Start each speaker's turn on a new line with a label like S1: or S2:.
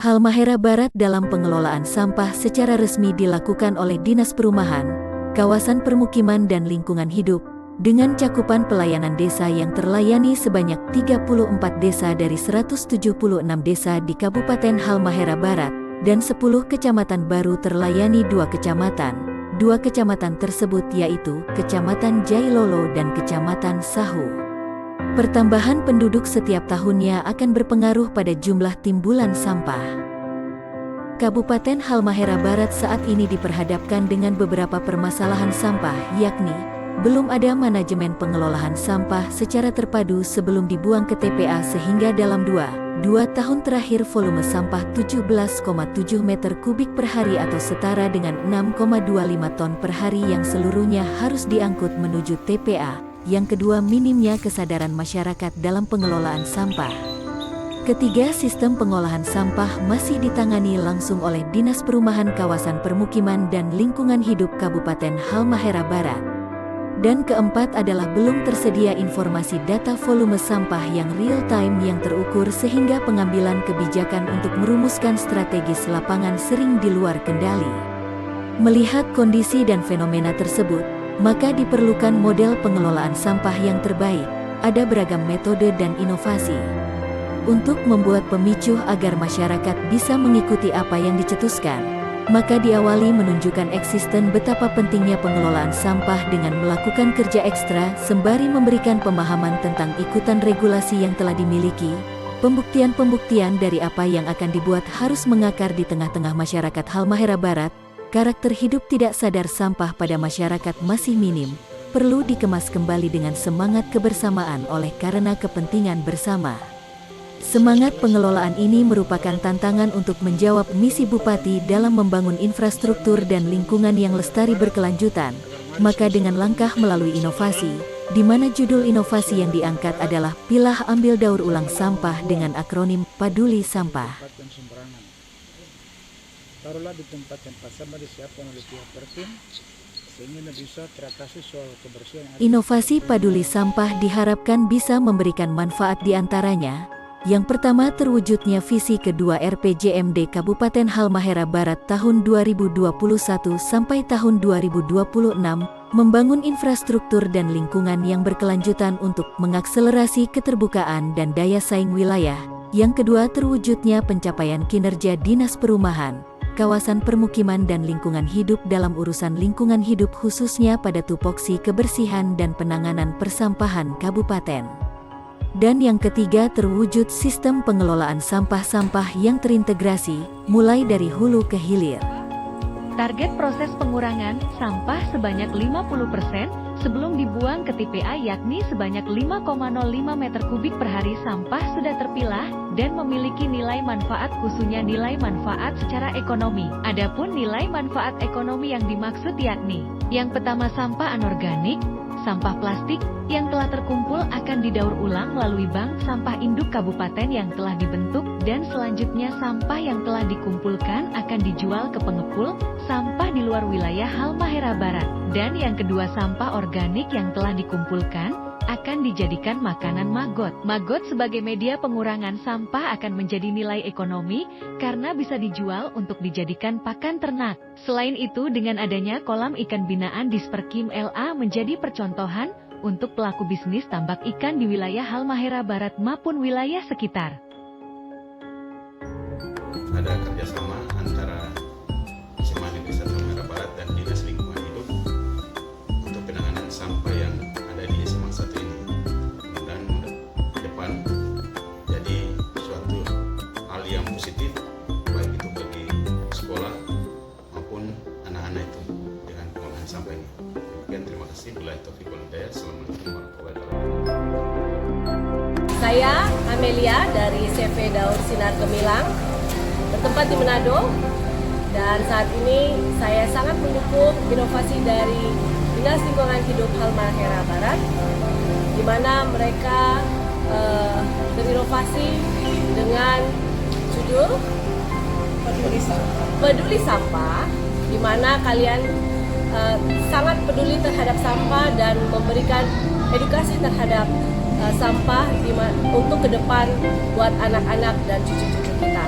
S1: Halmahera Barat dalam pengelolaan sampah secara resmi dilakukan oleh Dinas Perumahan, Kawasan Permukiman dan Lingkungan Hidup, dengan cakupan pelayanan desa yang terlayani sebanyak 34 desa dari 176 desa di Kabupaten Halmahera Barat, dan 10 kecamatan baru terlayani 2 kecamatan. 2 kecamatan tersebut yaitu Kecamatan Jailolo dan Kecamatan Sahu. Pertambahan penduduk setiap tahunnya akan berpengaruh pada jumlah timbulan sampah. Kabupaten Halmahera Barat saat ini diperhadapkan dengan beberapa permasalahan sampah, yakni belum ada manajemen pengelolaan sampah secara terpadu sebelum dibuang ke TPA sehingga dalam 2 tahun terakhir volume sampah 17,7 meter kubik per hari atau setara dengan 6,25 ton per hari yang seluruhnya harus diangkut menuju TPA. Yang kedua, minimnya kesadaran masyarakat dalam pengelolaan sampah. Ketiga, sistem pengolahan sampah masih ditangani langsung oleh Dinas Perumahan Kawasan Permukiman dan Lingkungan Hidup Kabupaten Halmahera Barat. Dan keempat adalah belum tersedia informasi data volume sampah yang real time yang terukur sehingga pengambilan kebijakan untuk merumuskan strategis lapangan sering di luar kendali. Melihat kondisi dan fenomena tersebut, maka diperlukan model pengelolaan sampah yang terbaik. Ada beragam metode dan inovasi untuk membuat pemicu agar masyarakat bisa mengikuti apa yang dicetuskan. Maka diawali menunjukkan eksisten betapa pentingnya pengelolaan sampah dengan melakukan kerja ekstra sembari memberikan pemahaman tentang ikutan regulasi yang telah dimiliki. Pembuktian-pembuktian dari apa yang akan dibuat harus mengakar di tengah-tengah masyarakat Halmahera Barat. Karakter hidup tidak sadar sampah pada masyarakat masih minim, perlu dikemas kembali dengan semangat kebersamaan oleh karena kepentingan bersama. Semangat pengelolaan ini merupakan tantangan untuk menjawab misi Bupati dalam membangun infrastruktur dan lingkungan yang lestari berkelanjutan. Maka dengan langkah melalui inovasi, di mana judul inovasi yang diangkat adalah Pilah Ambil Daur Ulang Sampah dengan akronim Paduli Sampah.
S2: Taruhlah di tempat-tempat sampah disiapkan oleh pihak terkait sehingga bisa teratasi soal kebersihan.
S1: Inovasi Paduli Sampah diharapkan bisa memberikan manfaat di antaranya. Yang pertama, terwujudnya visi kedua RPJMD Kabupaten Halmahera Barat tahun 2021 sampai tahun 2026, membangun infrastruktur dan lingkungan yang berkelanjutan untuk mengakselerasi keterbukaan dan daya saing wilayah. Yang kedua, terwujudnya pencapaian kinerja Dinas Perumahan, Kawasan Permukiman dan Lingkungan Hidup dalam urusan lingkungan hidup khususnya pada tupoksi kebersihan dan penanganan persampahan kabupaten. Dan yang ketiga, terwujud sistem pengelolaan sampah-sampah yang terintegrasi, mulai dari hulu ke hilir.
S3: Target proses pengurangan sampah sebanyak 50% sebelum dibuang ke TPA yakni sebanyak 5,05 meter kubik per hari sampah sudah terpilah dan memiliki nilai manfaat khususnya nilai manfaat secara ekonomi. Adapun nilai manfaat ekonomi yang dimaksud yakni yang pertama sampah anorganik, sampah plastik yang telah terkumpul akan didaur ulang melalui bank sampah induk kabupaten yang telah dibentuk dan selanjutnya sampah yang telah dikumpulkan akan dijual ke pengepul sampah di luar wilayah Halmahera Barat. Dan yang kedua sampah organik yang telah dikumpulkan akan dijadikan makanan maggot. Maggot sebagai media pengurangan sampah akan menjadi nilai ekonomi karena bisa dijual untuk dijadikan pakan ternak. Selain itu dengan adanya kolam ikan binaan Disperkim LA menjadi percontohan untuk pelaku bisnis tambak ikan di wilayah Halmahera Barat maupun wilayah sekitar.
S4: Ada kerjasama antara SMA Negeri 1 Halmahera Barat dan Dinas Lingkungan Hidup untuk penanganan sampah yang ada di SMA 1 ini. Dan depan jadi suatu hal yang positif baik itu bagi sekolah maupun anak-anak itu dengan pengolahan sampah ini. Demikian, terima kasih. Billahi taufiq wal hidayah. Assalamualaikum warahmatullahi wabarakatuh.
S5: Saya Amelia dari CV Daur Sinar Gemilang, bertempat di Manado, dan saat ini saya sangat mendukung inovasi dari Dinas Lingkungan Hidup Halmahera Barat, di mana mereka berinovasi dengan judul Peduli Sampah, di mana kalian sangat peduli terhadap sampah dan memberikan edukasi terhadap sampah untuk ke depan buat anak-anak dan cucu-cucu kita.